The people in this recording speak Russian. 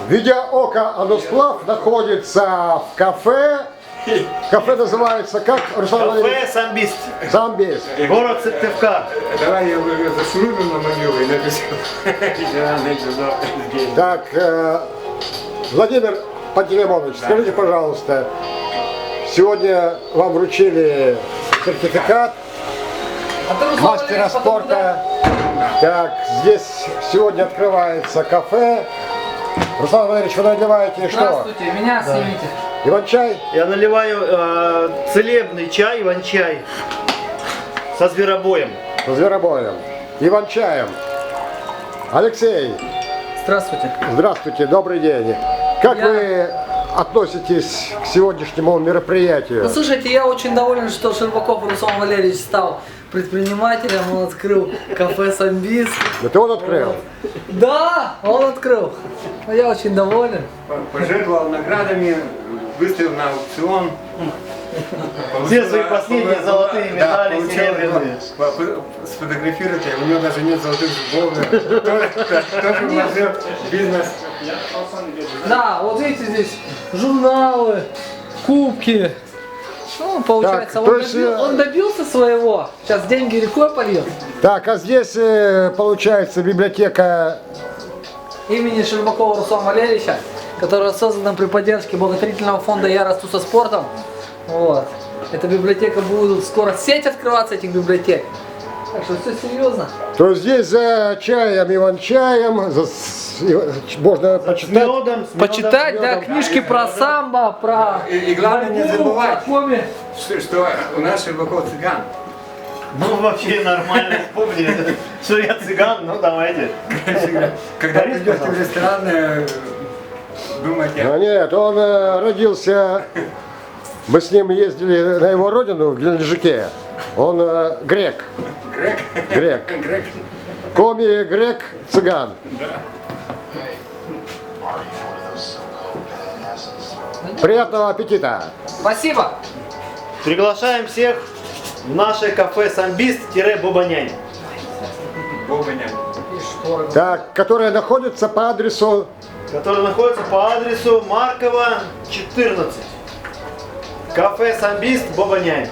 Видеоока Анусплав находится в кафе. Кафе называется как? Руслан Валерьевич? Кафе Самбист. Самбист. Город Сыктывкар. Давай я зашурю на могилу и напишу. Так, Владимир Пантелеймонович, скажите, пожалуйста, сегодня вам вручили сертификат мастера спорта. Так, здесь сегодня открывается кафе. Руслан Валерьевич, вы наливаете что? Здравствуйте, меня снимите. Иван-чай? Я наливаю целебный чай, иван-чай со зверобоем. С зверобоем. Иван-чаем. Алексей, Здравствуйте. здравствуйте, добрый день. Как вы относитесь к сегодняшнему мероприятию? Ну, слушайте, я очень доволен, что Щербаков Руслан Валерьевич стал предпринимателем, он открыл кафе «Самбист». Это он открыл? Да, он открыл. Я очень доволен. Пожертвовал наградами, выставил на аукцион. Все свои последние золотые медали, серебряные. Сфотографируйте, у него даже нет золотых зубов. Тоже вложил в бизнес. Да, вот видите здесь журналы, кубки. Ну, получается, Так, то есть, он добился своего. Сейчас деньги рекой польет. Так, а здесь получается библиотека. Имени Щербакова Руслана Валерьевича, которая создана при поддержке благотворительного фонда «Я расту со спортом». Вот. Эта библиотека будет скоро сеть открываться этих библиотек. Так что все серьезно. То есть здесь за чаем, Иван-чаем, можно почитать. Медом, Почитать, да, книжки про самбо, про... И главное не забывать, про коми. что у нас Щербаков цыган. Ну вообще нормально вспомнили, что я цыган, ну давайте. Когда придете в ресторан, думайте. А нет, он родился, мы с ним ездили на его родину в Геленджике. Он грек. Грек. Грек. Коми, грек, цыган. Приятного аппетита! Спасибо. Приглашаем всех в наше кафе Самбист-Бобанянь. Бобаня. Так, которое находится по адресу. Который находится по адресу Маркова, 14. Кафе Самбист Бобанянь.